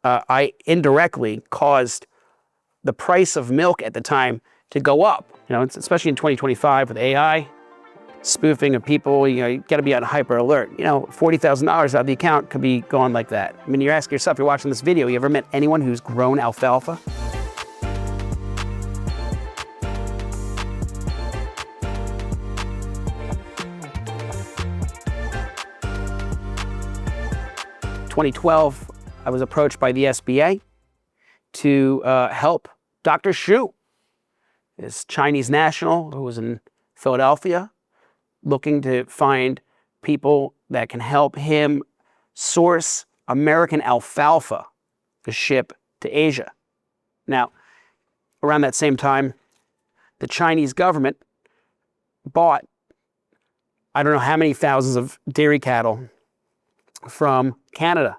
I indirectly caused the price of milk at the time to go up. You know, especially in 2025 with AI, spoofing of people, you got to be on hyper alert. $40,000 out of the account could be gone like that. I mean, you're asking yourself, you're watching this video, you ever met anyone who's grown alfalfa? In 2012, I was approached by the SBA to help Dr. Xu, this Chinese national who was in Philadelphia, looking to find people that can help him source American alfalfa to ship to Asia. Now, around that same time, the Chinese government bought, I don't know how many thousands of dairy cattle from Canada.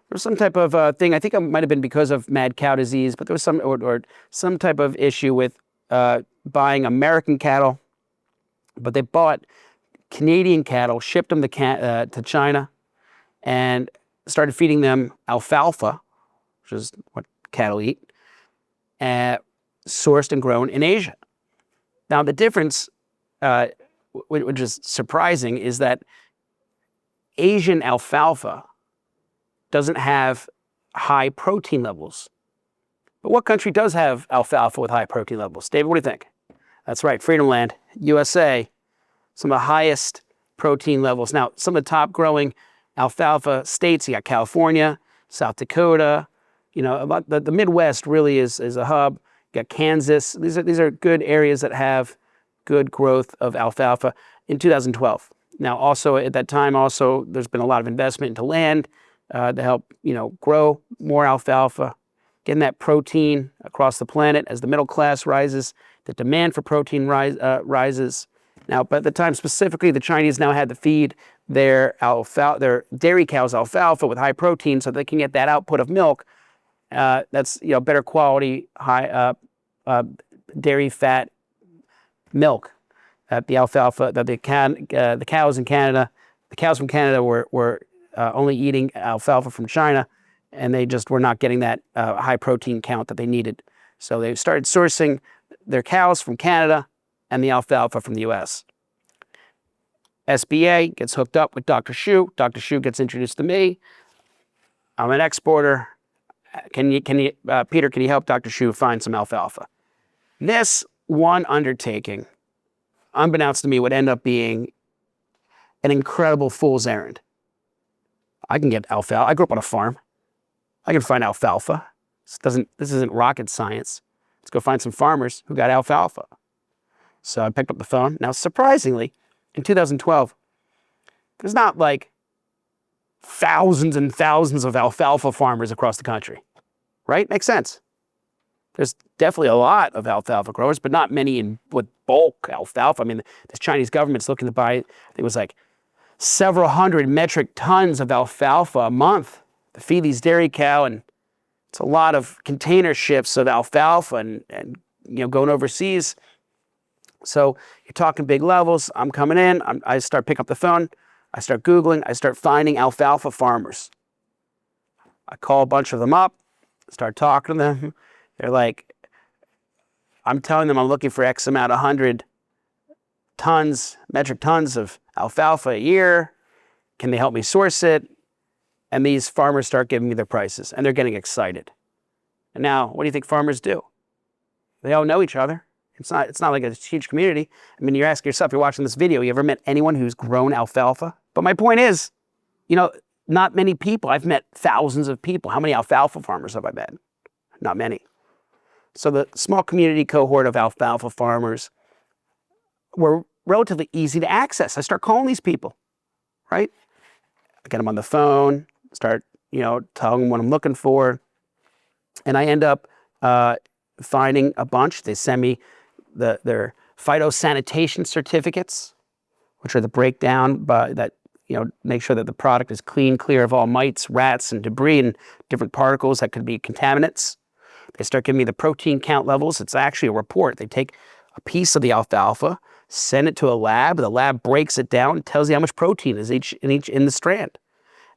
There was some type of thing, I think it might have been because of mad cow disease, but there was some type of issue with buying American cattle, but they bought Canadian cattle, shipped them to China, and started feeding them alfalfa, which is what cattle eat, sourced and grown in Asia. Now, the difference, which is surprising, is that Asian alfalfa doesn't have high protein levels. But what country does have alfalfa with high protein levels? David, what do you think? That's right, Freedom Land, USA, some of the highest protein levels. Now, some of the top growing alfalfa states, you got California, South Dakota, about the Midwest really is a hub. You got Kansas. These are good areas that have good growth of alfalfa in 2012. Now, also at that time, there's been a lot of investment into land to help, grow more alfalfa, getting that protein across the planet. As the middle class rises, the demand for protein rises. Now, by the time specifically, the Chinese now had to feed their dairy cows alfalfa with high protein so they can get that output of milk. That's better quality, high dairy fat milk. The alfalfa, the cows in Canada, the cows from Canada were only eating alfalfa from China, and they just were not getting that high protein count that they needed. So they started sourcing their cows from Canada and the alfalfa from the US. SBA gets hooked up with Dr. Xu. Dr. Xu gets introduced to me. I'm an exporter. Peter, can you help Dr. Xu find some alfalfa? This one undertaking, unbeknownst to me, would end up being an incredible fool's errand. I can get alfalfa. I grew up on a farm. I can find alfalfa. This isn't rocket science. Let's go find some farmers who got alfalfa. So I picked up the phone. Now, surprisingly, in 2012, there's not like thousands and thousands of alfalfa farmers across the country, right? Makes sense. There's definitely a lot of alfalfa growers, but not many with bulk alfalfa. I mean, the Chinese government's looking to buy, I think it was like several hundred metric tons of alfalfa a month to feed these dairy cow, and it's a lot of container ships of alfalfa and going overseas. So you're talking big levels. I'm coming in. I start picking up the phone. I start Googling. I start finding alfalfa farmers. I call a bunch of them up, start talking to them. They're like, I'm telling them I'm looking for X amount, 100 metric tons of alfalfa a year. Can they help me source it? And these farmers start giving me their prices, and they're getting excited. And now, what do you think farmers do? They all know each other. It's not like a huge community. I mean, you're asking yourself, you're watching this video, you ever met anyone who's grown alfalfa? But my point is, not many people. I've met thousands of people. How many alfalfa farmers have I met? Not many. So the small community cohort of alfalfa farmers were relatively easy to access. I start calling these people, right? I get them on the phone, start, telling them what I'm looking for. And I end up finding a bunch. They send me their phytosanitation certificates, which are the breakdown that make sure that the product is clean, clear of all mites, rats, and debris and different particles that could be contaminants. They start giving me the protein count levels. It's actually a report. They take a piece of the alfalfa, send it to a lab. The lab breaks it down and tells you how much protein is in the strand.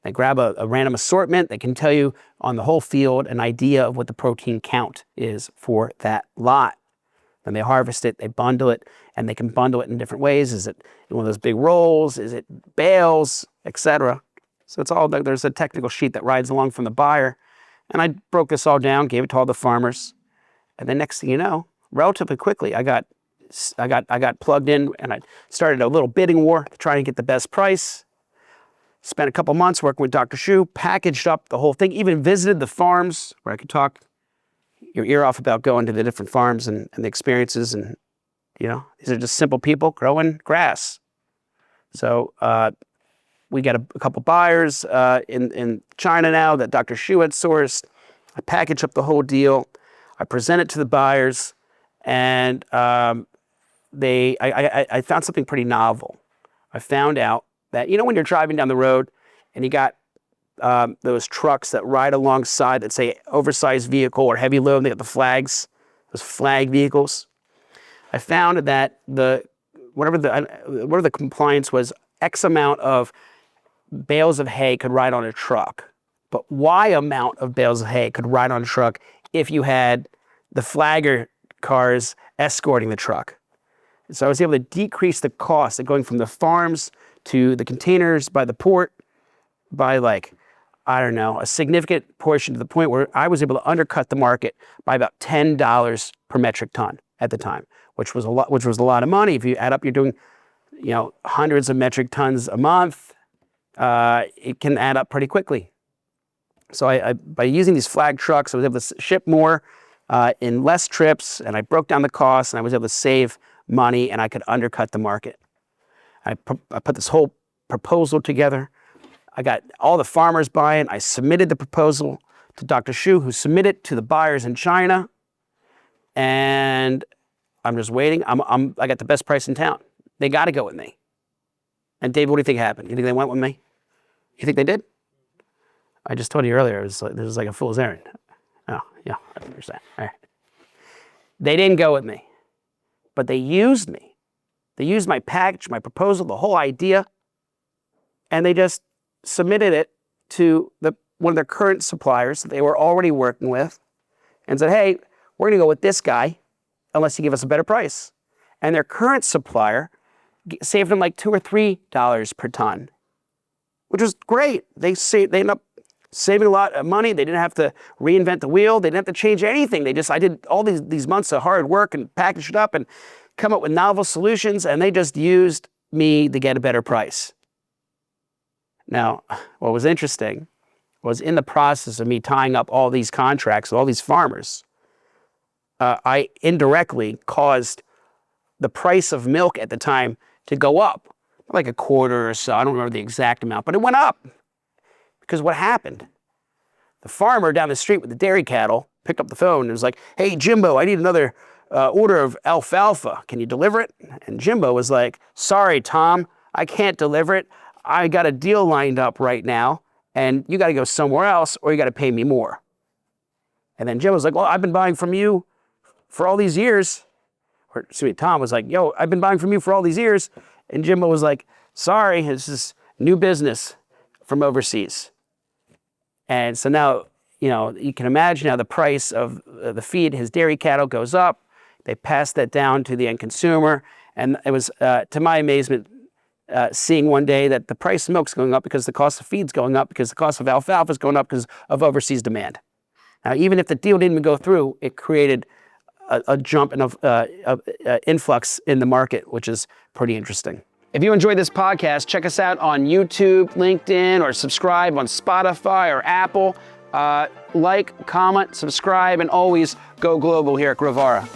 They grab a random assortment. They can tell you on the whole field an idea of what the protein count is for that lot. Then they harvest it, they bundle it, and they can bundle it in different ways. Is it one of those big rolls? Is it bales, etc.? So it's all, there's a technical sheet that rides along from the buyer. And I broke this all down, gave it to all the farmers. And then next thing you know, relatively quickly, I got plugged in and I started a little bidding war to try and get the best price. Spent a couple months working with Dr. Shu, packaged up the whole thing, even visited the farms where I could talk your ear off about going to the different farms and the experiences. And, you know, these are just simple people growing grass. So we got a couple buyers in China now that Dr. Shu had sourced. I packaged up the whole deal. I present it to the buyers, and I found something pretty novel. I found out that, you know, when you're driving down the road and you got those trucks that ride alongside that say oversized vehicle or heavy load, and they got the flags, those flag vehicles. I found that whatever the compliance was, X amount of bales of hay could ride on a truck, but Y amount of bales of hay could ride on a truck if you had the flagger cars escorting the truck. So I was able to decrease the cost of going from the farms to the containers by the port by, like, I don't know, a significant portion, to the point where I was able to undercut the market by about $10 per metric ton at the time, which was a lot of money. If you add up, you're doing, you know, hundreds of metric tons a month. It can add up pretty quickly. So I by using these flag trucks, I was able to ship more in less trips, and I broke down the costs, and I was able to save money, and I could undercut the market. I put this whole proposal together. I got all the farmers buying. I submitted the proposal to Dr. Shu, who submitted it to the buyers in China, and I'm just waiting. I got the best price in town. They got to go with me. And Dave, what do you think happened? You think they went with me? You think they did? I just told you earlier, this was like a fool's errand. Oh, yeah, I understand. All right. They didn't go with me, but they used me. They used my package, my proposal, the whole idea, and they just submitted it to one of their current suppliers that they were already working with and said, hey, we're going to go with this guy unless you give us a better price. And their current supplier saved them like $2 or $3 per ton, which was great. They ended up saving a lot of money. They didn't have to reinvent the wheel. They didn't have to change anything. I did all these months of hard work and packaged it up and come up with novel solutions, and they just used me to get a better price. Now, what was interesting was, in the process of me tying up all these contracts with all these farmers, I indirectly caused the price of milk at the time to go up, like a quarter or so. I don't remember the exact amount, but it went up. Because what happened? The farmer down the street with the dairy cattle picked up the phone and was like, hey, Jimbo, I need another order of alfalfa. Can you deliver it? And Jimbo was like, sorry, Tom, I can't deliver it. I got a deal lined up right now, and you got to go somewhere else, or you got to pay me more. And then Jim was like, well, I've been buying from you for all these years. Or, excuse me, Tom was like, yo, I've been buying from you for all these years. And Jimbo was like, sorry, this is new business from overseas. And so now, you know, you can imagine how the price of the feed, his dairy cattle, goes up. They pass that down to the end consumer. And it was, to my amazement, seeing one day that the price of milk's going up because the cost of feed's going up, because the cost of alfalfa is going up because of overseas demand. Now, even if the deal didn't even go through, it created a jump in influx in the market, which is pretty interesting. If you enjoyed this podcast, check us out on YouTube, LinkedIn, or subscribe on Spotify or Apple. Like, comment, subscribe, and always go global here at Grovara.